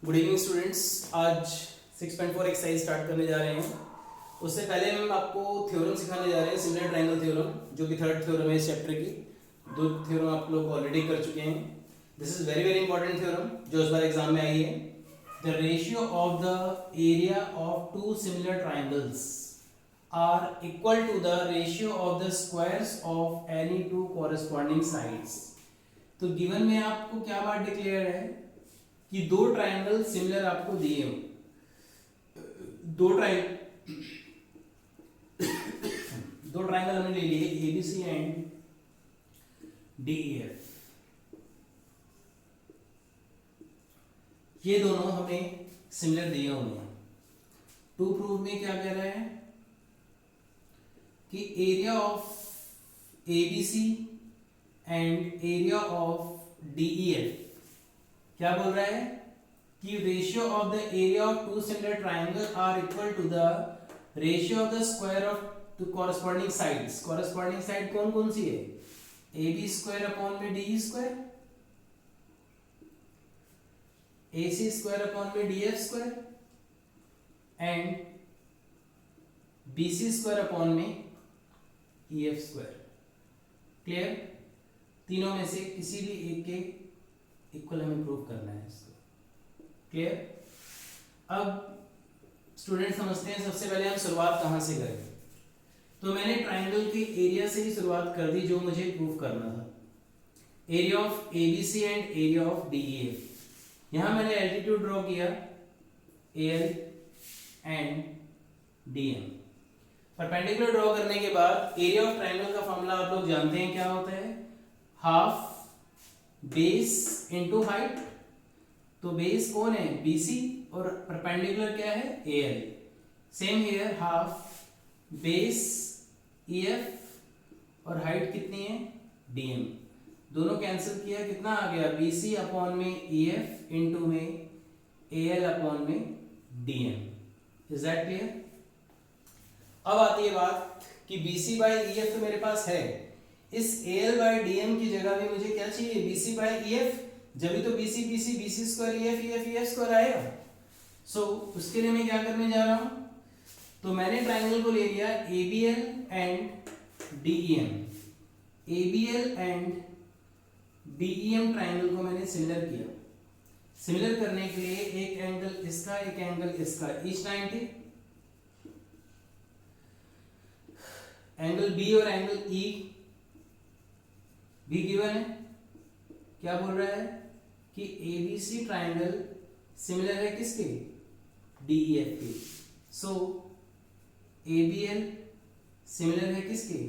Good evening students. आज 6.4 exercise start करने जा रहे हैं। उससे पहले हम आपको थ्योरम सिखाने जा रहे हैं, सिमिलर ट्रायंगल थ्योरम, जो कि थर्ड थ्योरम है इस चैप्टर की। दो थ्योरम आप लोग ऑलरेडी कर चुके हैं। This is very very important theorem जो इस बार एग्जाम में आई है। The ratio of the area of two similar triangles are equal to the ratio of the squares of any two corresponding sides. तो गिवन में आपको क्या बात डिक्लेयर है कि दो ट्राइंगल सिमिलर आपको दिए हो। दो ट्राइंगल हमने ले लिए एबीसी एंड डीईएफ। ये दोनों हमें सिमिलर दिए हुए हैं। टू प्रूव में क्या कह रहा है कि area of ABC and area of DEF क्या बोल रहा है कि ratio of the area of two similar triangle are equal to the ratio of the square of two corresponding sides. Corresponding side कौन कौन सी है? ए बी स्क्वायर अपॉन में D square, A C square upon में D F square and B C square upon में E F square. Clear? तीनों में से किसी भी एक के इक्वल हमें प्रूव करना है इसको। क्लियर? अब स्टूडेंट समझते हैं सबसे पहले हम शुरुआत कहां से करें। तो मैंने ट्राइंगल के एरिया से ही शुरुआत कर दी जो मुझे प्रूव करना था। Area of ABC and area of DEF. यहां मैंने एल्टीट्यूड ड्रॉ किया L and DM. Perpendicular draw करने के बाद एरिया ऑफ ट्राइंगल का फॉर्मूला आप लोग जानते हैं क्या होता है, हाफ बेस इनटू हाइट। तो बेस कौन है? BC और परपेंडिकुलर क्या है? AL। Same here, half base EF और हाइट कितनी है? DM। दोनों कैंसिल किया, कितना आ गया? BC अपॉन में EF इनटू में AL अपॉन में DM। Is that clear? अब आती है बात कि BC बाई EF तो मेरे पास है, इस AL बाई DM की जगह में मुझे क्या चाहिए? BC by EF। जब भी तो BC स्क्वायर EF स्क्वायर आएगा। सो उसके लिए मैं क्या करने जा रहा हूं, तो मैंने ट्राइंगल को ले लिया ABL and DEM। ABL and DEM triangle को मैंने सिमिलर किया। सिमिलर करने के लिए एक एंगल इसका, एक एंगल इसका, ईच 90। एंगल B और एंगल E भी गिवन है। क्या बोल रहा है कि ABC ट्राइंगल सिमिलर है किसके? DEF के। सो ABL सिमिलर है किसके?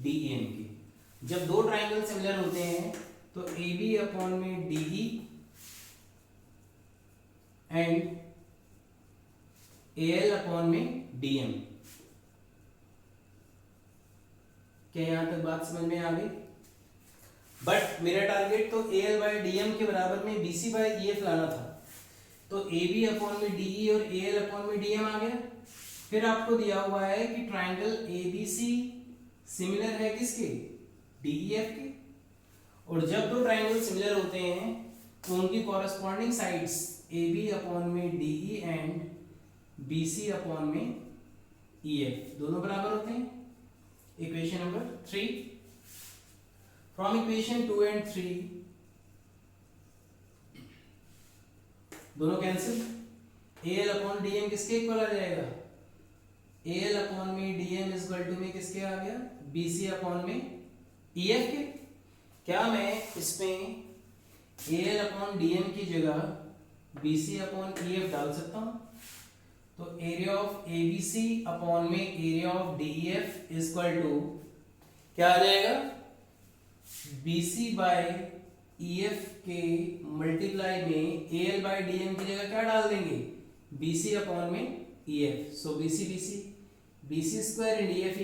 DEM के। जब दो ट्राइंगल सिमिलर होते हैं तो AB अपॉन में DE एंड AL अपॉन में DM। क्या यहां तक बात समझ में आ गई? बट मेरा टारगेट तो AL बाई DM के बराबर में BC बाई EF लाना था। तो AB अपॉन में DE और AL अपॉन में DM आ गया। फिर आपको दिया हुआ है कि ट्राइंगल ABC सिमिलर है किसके? DEF के। और जब दो ट्राइंगल सिमिलर होते हैं तो उनकी कॉरेस्पॉन्डिंग साइड्स AB अपॉन में DE एंड BC अपॉन में EF दोनों बराबर होते हैं। Equation number 3। From equation 2 and 3 दोनों कैंसिल। AL अपॉन DM किसके इक्वल आ जाएगा? AL अपॉन में DM इज इक्वल टू में किसके आ गया? BC अपॉन में EF के। क्या मैं इसमें AL अपॉन DM की जगह BC अपॉन EF डाल सकता हूं? तो एरिया ऑफ ABC अपॉन में area of DEF is equal to क्या आ जाएगा? BC बाई EF के मल्टीप्लाई में AL बाई DM की जगह क्या डाल देंगे? BC अपॉन में EF। So BC square and EF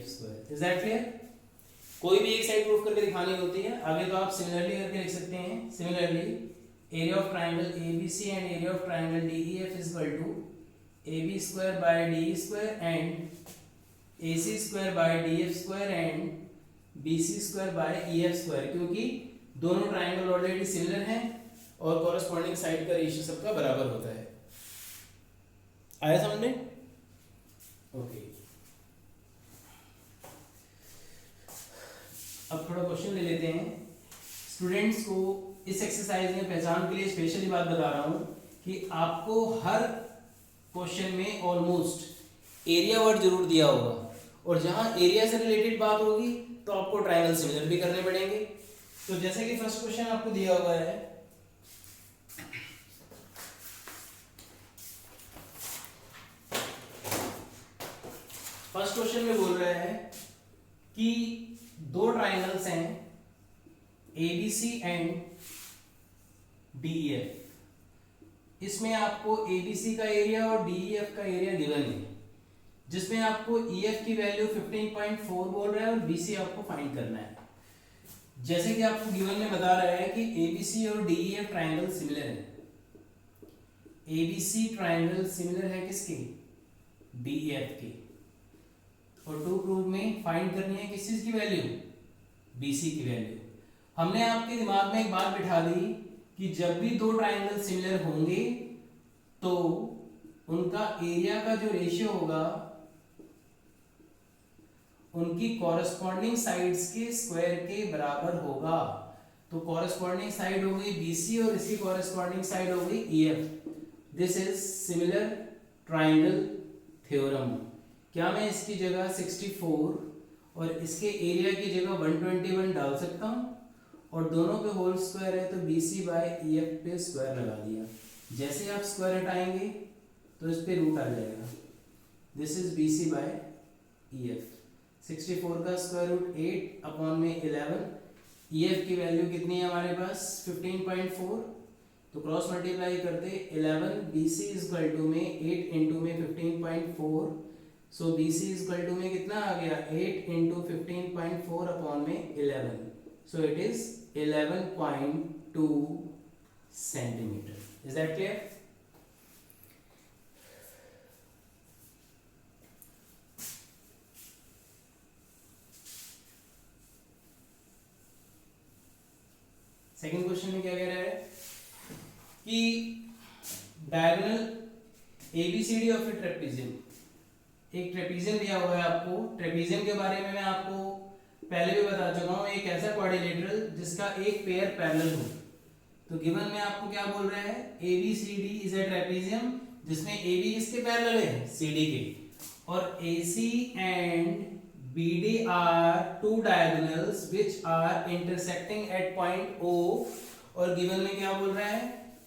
square. Is that clear? कोई भी एक साइड प्रूफ करके दिखानी होती है, आगे तो आप सिमिलरली करके लिख सकते हैं। Similarly area of triangle ABC and area of triangle DEF is equal to AB square by DE square and AC square by DF square and BC square by EF square. क्योंकि दोनों triangle already similar हैं और corresponding side का ratio सबका बराबर होता है। आया समझ में? ओके, अब थोड़ा क्वेश्चन ले लेते हैं। स्टूडेंट्स को इस एक्सरसाइज में पहचान के लिए स्पेशली बात बता रहा हूं कि आपको हर क्वेश्चन में ऑलमोस्ट एरिया वर्ड जरूर दिया होगा, और जहां एरिया से रिलेटेड बात होगी तो आपको ट्रायंगल सिमिलर भी करने पड़ेंगे। तो जैसे कि फर्स्ट क्वेश्चन आपको दिया हुआ है, फर्स्ट क्वेश्चन में बोल रहा है कि दो ट्रायंगल्स हैं ABC एंड DEF। इसमें आपको ABC का एरिया और DEF का एरिया गिवन है, जिसमें आपको EF की वैल्यू 15.4 बोल रहा है और BC आपको फाइंड करना है। जैसे कि आपको गिवन में बता रहा है कि ABC और DEF ट्रायंगल सिमिलर है। ABC ट्रायंगल सिमिलर है किसके? DEF के। और टू प्रूव में फाइंड करनी है किस चीज की वैल्यू? BC की वैल्यू। हमने आपके दिमाग में एक बात बिठा दी कि जब भी दो ट्रायंगल सिमिलर होंगे तो उनका एरिया का जो रेशियो होगा उनकी कॉरेस्पॉन्डिंग साइड्स के स्क्वायर के बराबर होगा। तो कॉरेस्पॉन्डिंग साइड हो गई BC और इसकी कॉरेस्पॉन्डिंग साइड हो गई EF। This is similar triangle theorem. क्या मैं इसकी जगह 64 और इसके एरिया की जगह 121 डाल सकता हूं? और दोनों पे होल स्क्वायर है तो BC बाय EF पे स्क्वायर लगा दिया। जैसे आप स्क्वायर हटाएंगे तो इस पे रूट आ जाएगा। This is BC by EF। 64 का स्क्वायर रूट 8 अपॉन में 11। EF की वैल्यू कितनी है हमारे पास? 15.4। तो क्रॉस मल्टीप्लाई करते 11 BC इज इक्वल टू में 8 इंटू में 15.4। सो BC इज इक्वल टू में कितना आ गया? 8 इंटू 15.4 अपॉन में 11। सो it is 11.2 centimetre. Is that clear? Second question में क्या कह रहा है कि diagonal ABCD of A trapezium. एक ट्रेपेजियम दिया हुआ है आपको। ट्रेपेजियम के बारे में मैं आपको पहले भी बता चुका हूं, एक ऐसा क्वाड्रिलेटरल जिसका एक पेयर पैरेलल हो। तो गिवन में आपको क्या बोल रहा है? ABCD इज ए ट्रेपेजियम जिसमें AB किसके पैरेलल है? CD के। और AC and BD are two diagonals which are intersecting at point O। और गिवन में क्या बोल रहा है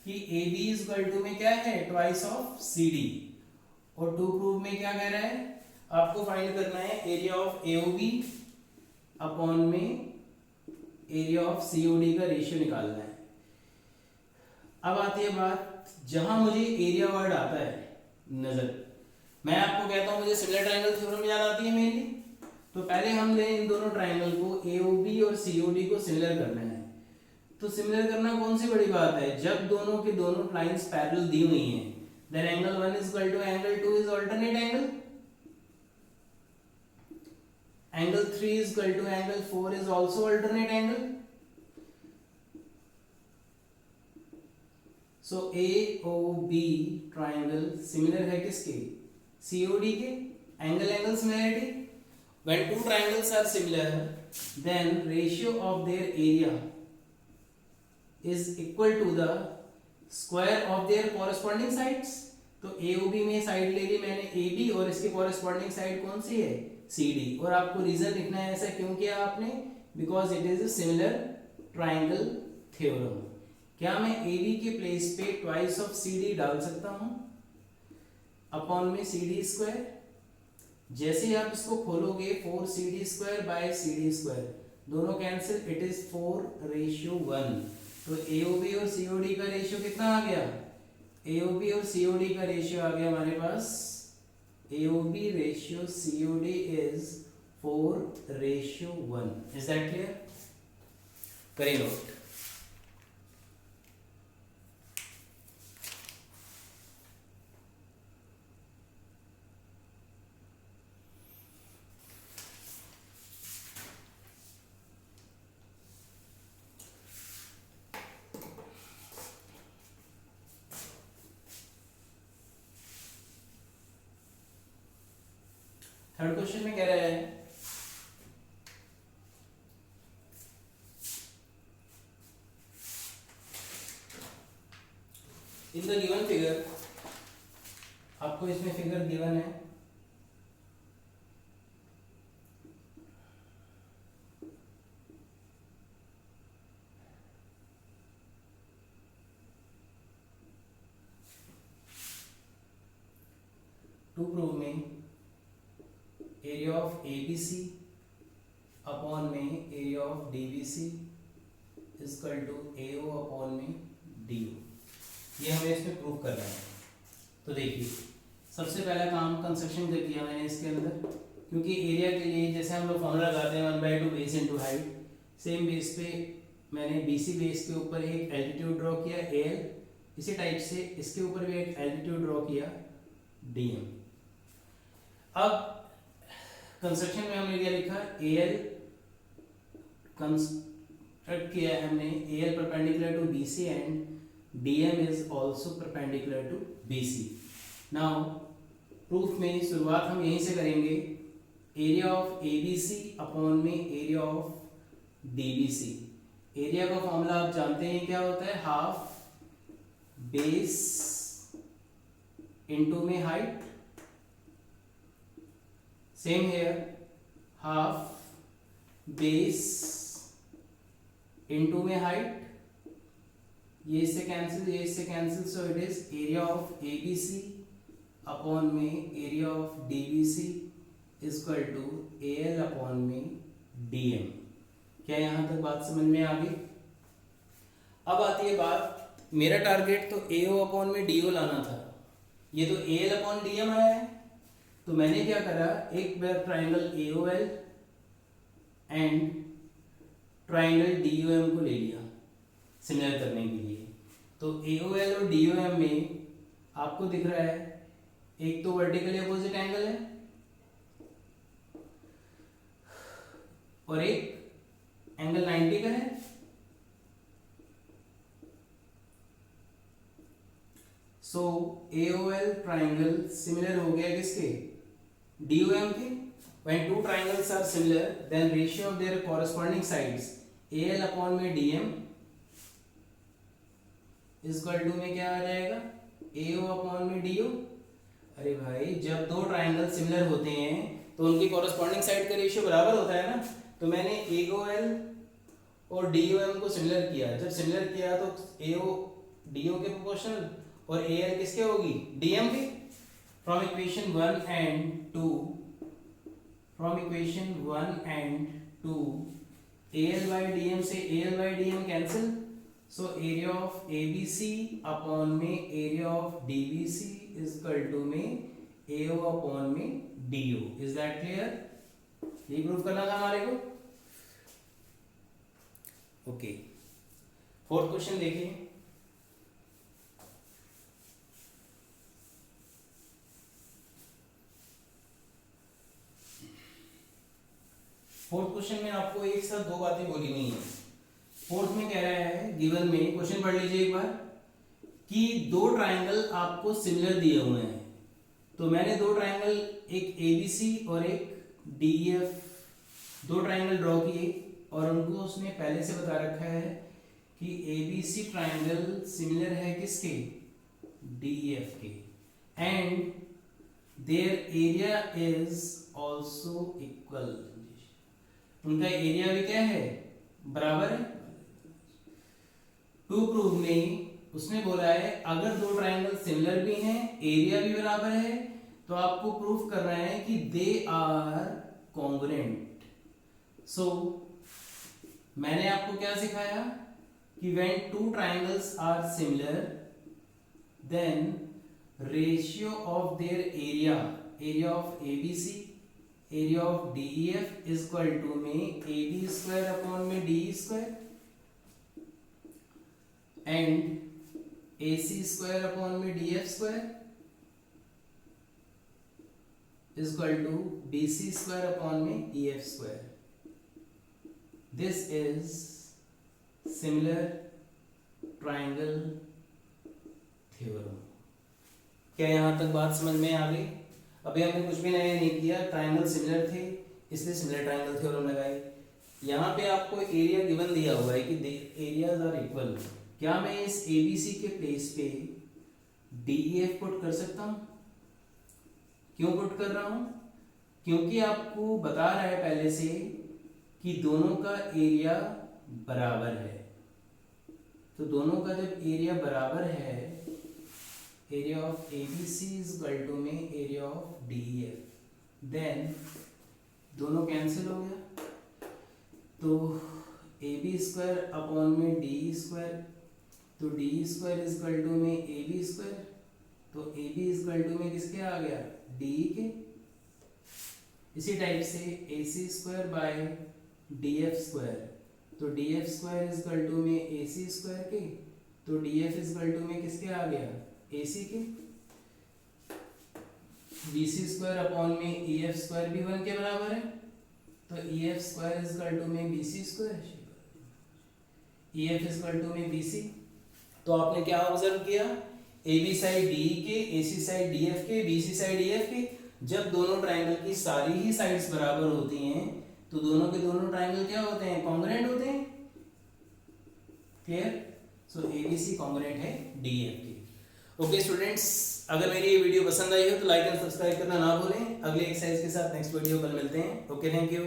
कि AB is equal to में क्या है? twice of CD। और टू प्रूव में क्या कह रहा है? आपको फाइंड करना है एरिया ऑफ AOB अपॉन में एरिया ऑफ COD का रेशियो निकालना है। अब आती है बात जहां मुझे एरिया वर्ड आता है नजर, मैं आपको कहता हूं मुझे सिमिलर ट्रायंगल थ्योरम याद आती है मेनली। तो पहले हमने इन दोनों ट्रायंगल को AOB और COD को सिमिलर करना है। तो सिमिलर करना कौन सी बड़ी बात है? जब दोनों की दोनों लाइंस पैरेलल दी हुई हैं, then angle 1 is equal to angle 2 is alternate angle, angle 3 is equal to angle 4 is also alternate angle। so AOB triangle similar है किसके? COD के। angle angle similarity, when two triangles are similar then ratio of their area is equal to the square of their corresponding sides। तो AOB में side ले ली मैंने AB और इसकी corresponding side कौन सी है? CD। और आपको रीजन लिखना है ऐसा क्यों किया आपने? Because it is a similar triangle theorem. क्या मैं AB के प्लेस पे ट्वाइस ऑफ CD डाल सकता हूं अपॉन में CD स्क्वायर? जैसे ही आप इसको खोलोगे 4CD square by CD square दोनों कैंसिल, इट इज 4:1। तो AOB और COD का रेशियो कितना आ गया? AOB और COD का रेशियो आ गया हमारे पास, AOB ratio COD is 4:1। Is that clear? करिए नोट। थर्ड क्वेश्चन में कह रहा है इन द गिवन फिगर, आपको इसमें फिगर गिवन है, टू प्रूव में एरिया ऑफ ABC अपॉन में area of DBC equal to AO upon में DO, ये हमें इसमें प्रूव करना है। तो देखिए सबसे पहला काम कंस्ट्रक्शन का किया मैंने इसके अंदर, क्योंकि एरिया के लिए जैसे हम लोग फॉर्मूला लगाते हैं 1/2 base into height, same base पे मैंने BC बेस के ऊपर एक एल्टीट्यूड ड्रॉ किया AL, इसी टाइप से इसके ऊपर भी एक एल्टीट्यूड ड्रॉ किया DM। अब कंस्ट्रक्शन में हमने क्या लिखा, AL कंस्ट्रक्ट किया है हमने, AL perpendicular to BC and DM is also perpendicular to BC। Now proof में शुरुआत हम यहीं से करेंगे, एरिया ऑफ ABC अपॉन में एरिया ऑफ DBC। एरिया का फॉर्मूला आप जानते हैं क्या होता है, हाफ बेस इनटू में height, same here half base into में हाइट, ये इससे कैंसिल, ये इससे cancel, so it is area of ABC upon में area of DBC equal to AL upon में DM। क्या यहां तक बात समझ में आ गई? अब आती है बात, मेरा टारगेट तो AO अपॉन में DO लाना था, ये तो AL अपॉन DM आया है, तो मैंने क्या करा, एक बार triangle AOL and triangle DOM को ले लिया सिमिलर करने के लिए। तो AOL और DOM में आपको दिख रहा है एक तो वर्टिकली अपोजिट एंगल है और एक एंगल 90 का है। सो AOL ट्राइंगल सिमिलर हो गया किसके, DOM के। When two triangles are similar, then ratio of their corresponding sides AL upon में DM इक्वल टू में क्या आ जाएगा, AO अपॉन में DO। अरे भाई जब दो ट्राइंगल सिमिलर होते हैं तो उनकी कॉरस्पॉन्डिंग साइड का रेशियो बराबर होता है ना, तो मैंने AOL और DOM को सिमिलर किया, जब सिमिलर किया तो AO DO के प्रोपोर्शनल और AL किसके होगी, DM के। From equation 1 and 2 AL by DM से AL by DM cancel, so area of ABC upon में area of DBC is equal to में AO अपॉन में DO। Is that clear? ये प्रूफ करना था हमारे को। ओके, फोर्थ क्वेश्चन देखिए, फोर्थ क्वेश्चन में आपको एक साथ दो बातें बोली नहीं है। फोर्थ में कह रहा है, गिवन में क्वेश्चन पढ़ लीजिए एक बार, कि दो ट्राइंगल आपको सिमिलर दिए हुए हैं। तो मैंने दो ट्राइंगल, एक ABC और एक DEF, दो ट्राइंगल ड्रॉ किए और उनको उसने पहले से बता रखा है कि ABC ट्राइंगल सिमिलर है किसके, DEF के, and their area is also equal, उनका एरिया भी क्या है, बराबर है। टू प्रूव में उसने बोला है अगर दो ट्राइंगल सिमिलर भी हैं, एरिया भी बराबर है, तो आपको प्रूफ करना है कि दे आर कॉन्ग्रुएंट। सो मैंने आपको क्या सिखाया कि when two triangles are similar then ratio of their area of ABC, area of DEF is equal to में AB स्क्वायर अपॉन में DE square and AC square upon में DF square is equal to BC square upon में EF square. This is similar triangle theorem. क्या यहां तक बात समझ में आ गई? अभी हमने कुछ भी नहीं किया, ट्राइंगल सिमिलर थे इसलिए सिमिलर ट्राइंगल थ्योरम लगाई। यहाँ पे आपको एरिया गिवन दिया हुआ है कि एरियाज आर इक्वल। क्या मैं इस एबीसी के प्लेस पे डीईएफ पुट कर सकता हूँ? क्यों पुट कर रहा हूँ? क्योंकि आपको बता रहा है पहले से कि दोनों का एरिया बराबर है। तो दोनों का जब एरिया बराबर है, area of ABC is equal to में एरिया ऑफ DEF, देन दोनों कैंसिल हो गया, तो AB स्क्वायर अपॉन में DE स्क्वायर, तो DE square is equal to में AB स्क्वायर, तो AB इज इक्वल टू में किसके आ गया? DE के। इसी टाइप से AC square by DF square, तो DF square is equal to में AC स्क्वायर के, तो DF इज इक्वल टू में किसके आ गया? AC के। BC स्क्वायर अपॉन में EF स्क्वायर भी 1 के बराबर है, तो EF square is equal to में BC square, EF is equal to में BC। तो आपने क्या ऑब्जर्व किया? AB साइड DE के, AC साइड DF के, BC साइड EF के। जब दोनों ट्राइंगल की सारी ही साइड्स बराबर होती हैं तो दोनों के दोनों ट्राइंगल क्या होते हैं? कॉन्ग्रुएंट होते हैं। क्लियर? सो ABC कॉन्ग्रुएंट है DF के। ओके स्टूडेंट्स, अगर मेरी ये वीडियो पसंद आई हो तो लाइक एंड सब्सक्राइब करना ना भूलें। अगले एक्सरसाइज के साथ नेक्स्ट वीडियो कल मिलते हैं। Okay, thank you.